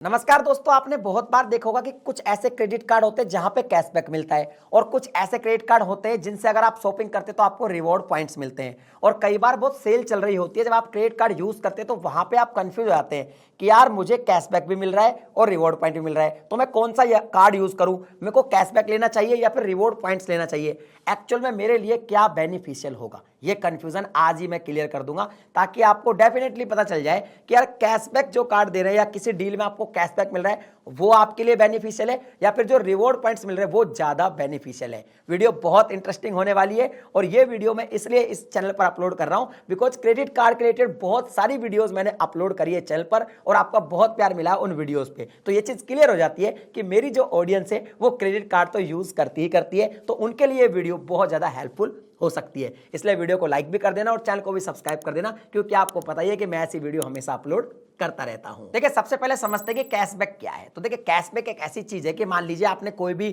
नमस्कार दोस्तों, आपने बहुत बार देखा होगा कि कुछ ऐसे क्रेडिट कार्ड होते हैं जहां पे कैशबैक मिलता है और कुछ ऐसे क्रेडिट कार्ड होते हैं जिनसे अगर आप शॉपिंग करते हैं तो आपको रिवॉर्ड पॉइंट्स मिलते हैं। और कई बार बहुत सेल चल रही होती है, जब आप क्रेडिट कार्ड यूज करते हैं तो वहां पे आप कंफ्यूज हो जाते हैं कि यार मुझे कैशबैक भी मिल रहा है और रिवॉर्ड पॉइंट भी मिल रहा है, तो मैं कौन सा कार्ड यूज करूं? मेरे को कैशबैक लेना चाहिए या फिर रिवॉर्ड पॉइंट्स लेना चाहिए? एक्चुअल में मेरे लिए क्या बेनिफिशियल होगा, ये कंफ्यूजन आज ही मैं क्लियर कर दूंगा, ताकि आपको डेफिनेटली पता चल जाए कि यार कैशबैक जो कार्ड दे रहे हैं या किसी डील में आपको कैशबैक मिल रहा है वो आपके लिए बेनिफिशियल है या फिर जो रिवॉर्ड पॉइंट्स मिल रहे हैं वो ज्यादा बेनिफिशियल है। वीडियो बहुत इंटरेस्टिंग होने वाली है और ये वीडियो मैं इसलिए इस चैनल पर अपलोड कर रहा हूं बिकॉज क्रेडिट कार्ड के रिलेटेड बहुत सारी वीडियोस मैंने अपलोड करी है चैनल पर और आपका बहुत प्यार मिला उन वीडियोस पे। तो ये चीज क्लियर हो जाती है कि मेरी जो ऑडियंस है वो क्रेडिट कार्ड तो यूज करती है, तो उनके लिए वीडियो बहुत ज्यादा हेल्पफुल हो सकती है। इसलिए वीडियो को लाइक भी कर देना और चैनल को भी सब्सक्राइब कर देना, क्योंकि आपको पता ही है कि मैं ऐसी वीडियो हमेशा अपलोड करता रहता हूं। देखिए, सबसे पहले समझते हैं कि कैशबैक क्या है। तो देखिए, कैशबैक एक ऐसी चीज है कि मान लीजिए आपने कोई भी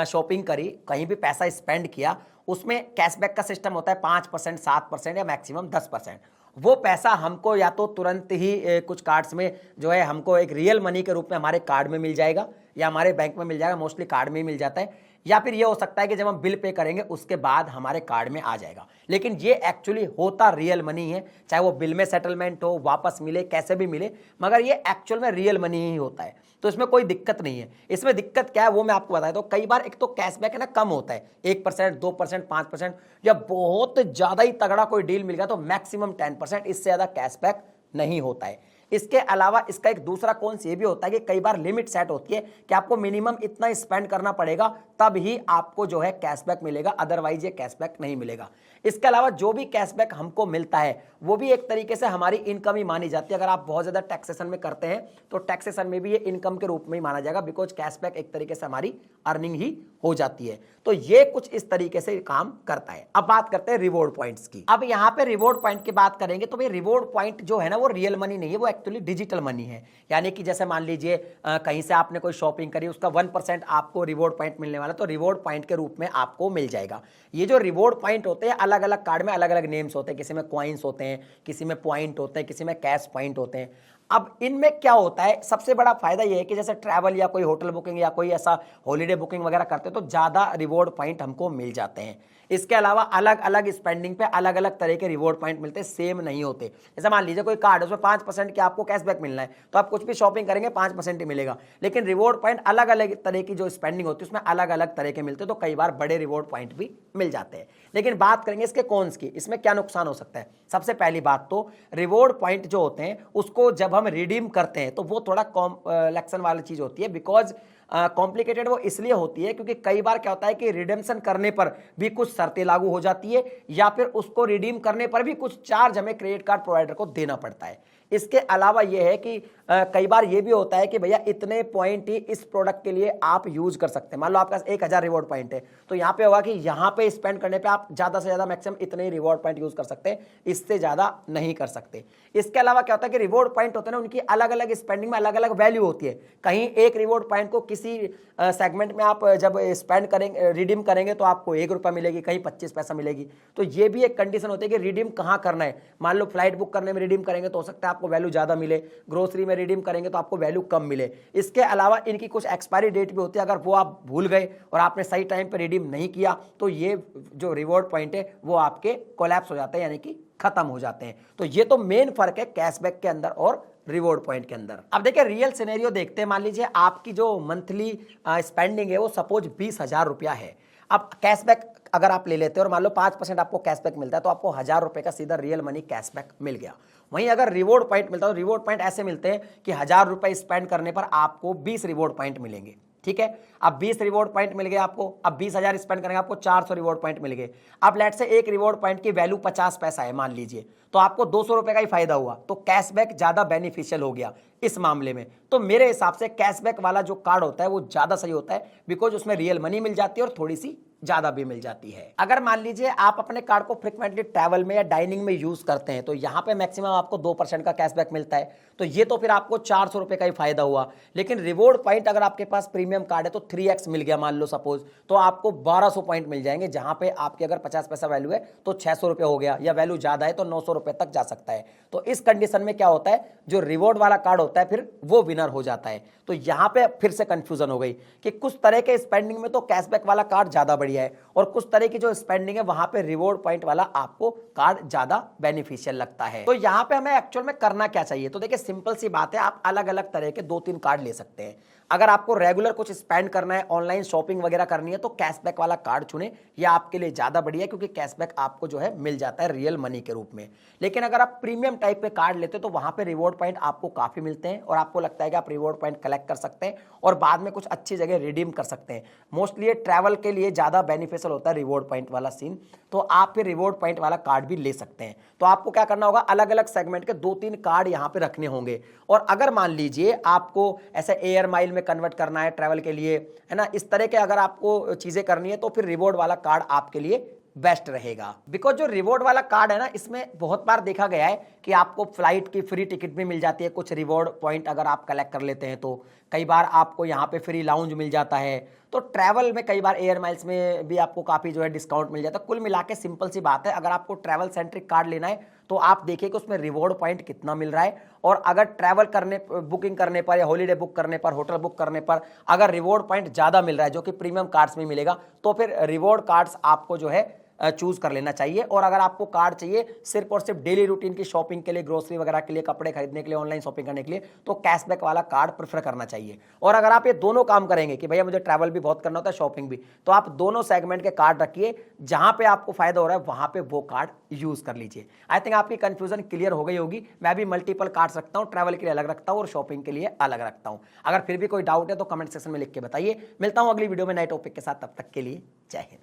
शॉपिंग करी, कहीं भी पैसा स्पेंड किया, उसमें कैशबैक का सिस्टम होता है 5%, 7% या मैक्सिमम 10%। वो पैसा हमको या तो तुरंत ही कुछ कार्ड्स में जो है हमको एक रियल मनी के रूप में हमारे कार्ड में मिल जाएगा या हमारे बैंक में मिल जाएगा, मोस्टली कार्ड में ही मिल जाता है, या फिर ये हो सकता है कि जब हम बिल पे करेंगे उसके बाद हमारे कार्ड में आ जाएगा। लेकिन ये एक्चुअली होता रियल मनी है, चाहे वो बिल में सेटलमेंट हो, वापस मिले, कैसे भी मिले, मगर ये एक्चुअल में रियल मनी ही होता है। तो इसमें कोई दिक्कत नहीं है। इसमें दिक्कत क्या है वो मैं आपको बताया। तो कई बार एक तो कैशबैक है ना कम होता है, 1%, 2%, 5%, या बहुत ज्यादा ही तगड़ा कोई डील मिल गया तो मैक्सिमम 10%, इससे ज्यादा कैशबैक नहीं होता है। इसके अलावा इसका एक दूसरा कॉन्स ये भी होता है कि कई बार लिमिट सेट होती है कि आपको मिनिमम इतना स्पेंड करना पड़ेगा तब ही आपको जो है कैशबैक मिलेगा, अदरवाइज ये कैशबैक नहीं मिलेगा। इसके अलावा जो भी कैशबैक हमको मिलता है वो भी एक तरीके से हमारी इनकम ही मानी जाती है। अगर आप बहुत ज्यादा टैक्सेशन में करते हैं तो टैक्सेशन में भी ये इनकम के रूप में ही माना जाएगा, बिकॉज कैशबैक एक तरीके से हमारी अर्निंग ही हो जाती है। तो ये कुछ इस तरीके से काम करता है। अब बात करते हैं रिवॉर्ड पॉइंट्स की। अब यहाँ पे रिवॉर्ड पॉइंट की बात करेंगे तो भाई रिवॉर्ड पॉइंट जो है ना वो रियल मनी नहीं है, वो एक्चुअली डिजिटल मनी है। यानी कि जैसे मान लीजिए कहीं से आपने कोई शॉपिंग करी, उसका 1% आपको रिवॉर्ड पॉइंट मिलने वाला, तो रिवॉर्ड पॉइंट के रूप में आपको मिल जाएगा। ये जो रिवॉर्ड पॉइंट होते हैं अलग अलग कार्ड में अलग अलग नेम्स होते हैं, किसी में कॉइन्स होते हैं, किसी में पॉइंट होते हैं, किसी में कैश पॉइंट होते हैं। अब इनमें क्या होता है, सबसे बड़ा फायदा यह है कि जैसे ट्रैवल या कोई होटल बुकिंग या कोई ऐसा हॉलीडे बुकिंग वगैरह करते हैं तो ज्यादा रिवॉर्ड पॉइंट हमको मिल जाते हैं। इसके अलावा अलग अलग स्पेंडिंग पे अलग अलग तरह के रिवॉर्ड पॉइंट मिलते हैं, सेम नहीं होते। जैसे मान लीजिए कोई कार्ड है उसमें 5% के आपको कैशबैक मिलना है, तो आप कुछ भी शॉपिंग करेंगे 5% ही मिलेगा। लेकिन रिवॉर्ड पॉइंट अलग अलग तरह की जो स्पेंडिंग होती है उसमें अलग अलग तरह के मिलते हैं, तो कई बार बड़े रिवॉर्ड पॉइंट भी मिल जाते हैं। लेकिन बात करेंगे इसके कॉन्स की, इसमें क्या नुकसान हो सकता है। सबसे पहली बात तो रिवॉर्ड पॉइंट जो होते हैं उसको जब हम रिडीम करते हैं तो वो थोड़ा कॉम्प्लेक्सन वाली चीज होती है। बिकॉज कॉम्प्लिकेटेड वो इसलिए होती है क्योंकि कई बार क्या होता है कि रिडेम्पशन करने पर भी कुछ शर्तें लागू हो जाती है या फिर उसको रिडीम करने पर भी कुछ चार्ज हमें क्रेडिट कार्ड प्रोवाइडर को देना पड़ता है। इसके अलावा यह है कि कई बार यह भी होता है कि भैया इतने पॉइंट ही इस प्रोडक्ट के लिए आप यूज कर सकते हैं। मान लो आपका 1000 रिवॉर्ड पॉइंट है तो यहां पे होगा कि यहां पे स्पेंड करने पे आप ज्यादा से ज्यादा मैक्सिमम इतने ही रिवॉर्ड पॉइंट यूज कर सकते हैं, इससे ज्यादा नहीं कर सकते। इसके अलावा क्या होता है कि रिवॉर्ड पॉइंट होते हैं ना, उनकी अलग अलग स्पेंडिंग में अलग अलग वैल्यू होती है। कहीं एक रिवॉर्ड पॉइंट को किसी सेगमेंट में आप जब स्पेंड करेंगे, रिडीम करेंगे तो आपको 1 रुपया मिलेगी, कहीं 25 पैसा मिलेगी। तो ये भी एक कंडीशन होती है कि रिडीम कहां करना है। मान लो फ्लाइट बुक करने में रिडीम करेंगे तो हो सकता है आपको वैल्यू ज्यादा मिले, ग्रोसरी में रिडीम करेंगे तो आपको वैल्यू कम मिले। इसके अलावा इनकी कुछ एक्सपायरी डेट भी होती है, अगर वो आप भूल गए और आपने सही टाइम पे रिडीम नहीं किया तो ये जो रिवॉर्ड पॉइंट है वो आपके कोलैप्स हो जाते हैं, यानी कि खत्म हो जाते हैं। तो ये तो मेन फर्क है कैशबैक के अंदर और रिवॉर्ड पॉइंट के अंदर। अब देखिए रियल सिनेरियो देखते हैं। मान लीजिए आपकी जो मंथली स्पेंडिंग है वो सपोज 20,000 रुपया है। अब कैशबैक अगर आप ले लेते हैं और मान लो 5% आपको कैशबैक मिलता है तो आपको 1000 रुपए का सीधा रियल मनी कैशबैक मिल गया। वहीं अगर रिवॉर्ड पॉइंट मिलता है तो रिवॉर्ड पॉइंट ऐसे मिलते हैं कि 1000 रुपए स्पेंड करने पर आपको 20 रिवॉर्ड पॉइंट मिलेंगे। ठीक है, अब 20 रिवॉर्ड पॉइंट मिल गए आपको। अब 20,000 स्पेंड करेंगे आपको 400 रिवॉर्ड पॉइंट मिल गए। अब लेट से एक रिवॉर्ड पॉइंट की वैल्यू 50 पैसा है मान लीजिए, तो आपको 200 रुपए का ही फायदा हुआ, तो कैशबैक ज्यादा बेनिफिशियल हो गया इस मामले में। तो मेरे हिसाब से कैशबैक वाला जो कार्ड होता है वो ज्यादा सही होता है, बिकॉज उसमें रियल मनी मिल जाती है और थोड़ी सी ज्यादा भी मिल जाती है। अगर मान लीजिए आप अपने कार्ड को फ्रिक्वेंटली ट्रैवल में या डाइनिंग में यूज करते हैं तो यहां पे मैक्सिमम आपको 2% का कैशबैक मिलता है, तो ये तो फिर आपको 400 रुपए का ही फायदा हुआ। लेकिन रिवॉर्ड पॉइंट अगर आपके पास प्रीमियम कार्ड है तो 3x मिल गया मान लो सपोज, तो आपको 1200 पॉइंट मिल जाएंगे, जहां पे आपके अगर 50 पैसा वैल्यू है तो 600 रुपए हो गया, या वैल्यू ज्यादा है तो 900 रुपए तक जा सकता है। तो इस कंडीशन में क्या होता है, जो रिवॉर्ड वाला कार्ड होता है फिर वो विनर हो जाता है। तो यहां पे फिर से कंफ्यूजन हो गई कि कुछ तरह के स्पेंडिंग में तो कैशबैक वाला कार्ड ज्यादा बढ़िया है और कुछ तरह की जो स्पेंडिंग है वहां पे रिवॉर्ड पॉइंट वाला आपको कार्ड ज्यादा बेनिफिशियल लगता है। तो यहां पे हमें एक्चुअल में करना क्या चाहिए, तो देखिए सिंपल सी बात है, आप अलग अलग तरह के 2-3 कार्ड ले सकते हैं। अगर आपको रेगुलर कुछ स्पेंड करना है, ऑनलाइन शॉपिंग वगैरह करनी है, तो कैशबैक वाला कार्ड चुने, यह आपके लिए ज्यादा बढ़िया है क्योंकि कैशबैक आपको जो है मिल जाता है रियल मनी के रूप में। लेकिन अगर आप प्रीमियम टाइप के कार्ड लेते हो तो वहां पे रिवॉर्ड पॉइंट आपको काफी मिलते हैं और आपको लगता है कि आप रिवॉर्ड पॉइंट कलेक्ट कर सकते हैं और बाद में कुछ अच्छी जगह रिडीम कर सकते हैं। मोस्टली ट्रैवल के लिए ज्यादा बेनिफिशियल होता है रिवॉर्ड पॉइंट वाला सीन, तो आप फिर रिवॉर्ड पॉइंट वाला कार्ड भी ले सकते हैं। तो आपको क्या करना होगा, अलग अलग सेगमेंट के 2-3 कार्ड यहां पे रखने होंगे। और अगर मान लीजिए आपको ऐसे एयर माइल में कन्वर्ट करना है ट्रैवल के लिए, है ना, इस तरह के अगर आपको चीजें करनी है तो फिर रिवॉर्ड वाला कार्ड आपके लिए बेस्ट रहेगा। बिकॉज जो रिवॉर्ड वाला कार्ड है ना, इसमें बहुत बार देखा गया है कि आपको फ्लाइट की फ्री टिकट भी मिल जाती है, कुछ रिवॉर्ड पॉइंट अगर आप कलेक्ट कर लेते हैं तो कई बार आपको यहाँ पे फ्री लाउंज मिल जाता है। तो ट्रैवल में कई बार एयर माइल्स में भी आपको काफी जो है डिस्काउंट मिल जाता है। कुल मिला के सिंपल सी बात है, अगर आपको ट्रैवल सेंट्रिक कार्ड लेना है तो आप देखिए कि उसमें रिवॉर्ड पॉइंट कितना मिल रहा है, और अगर ट्रैवल करने, बुकिंग करने पर या हॉलीडे बुक करने पर, होटल बुक करने पर अगर रिवॉर्ड पॉइंट ज्यादा मिल रहा है जो कि प्रीमियम कार्ड्स में मिलेगा, तो फिर रिवॉर्ड कार्ड्स आपको जो है चूज कर लेना चाहिए। और अगर आपको कार्ड चाहिए सिर्फ और सिर्फ डेली रूटीन की शॉपिंग के लिए, ग्रोसरी वगैरह के लिए, कपड़े खरीदने के लिए, ऑनलाइन शॉपिंग करने के लिए, तो कैशबैक वाला कार्ड प्रेफर करना चाहिए। और अगर आप ये दोनों काम करेंगे कि भैया मुझे ट्रैवल भी बहुत करना होता है, शॉपिंग भी, तो आप दोनों सेगमेंट के कार्ड रखिए, जहां पे आपको फायदा हो रहा है वहां पे वो कार्ड यूज कर लीजिए। आई थिंक आपकी कंफ्यूजन क्लियर हो गई होगी। मैं भी मल्टीपल कार्ड्स रखता हूं, ट्रैवल के लिए अलग रखता हूं और शॉपिंग के लिए अलग रखता हूं। अगर फिर भी कोई डाउट है तो कमेंट सेक्शन में लिख के बताइए। मिलता हूं अगली वीडियो में नए टॉपिक के साथ, तब तक के लिए जय हिंद।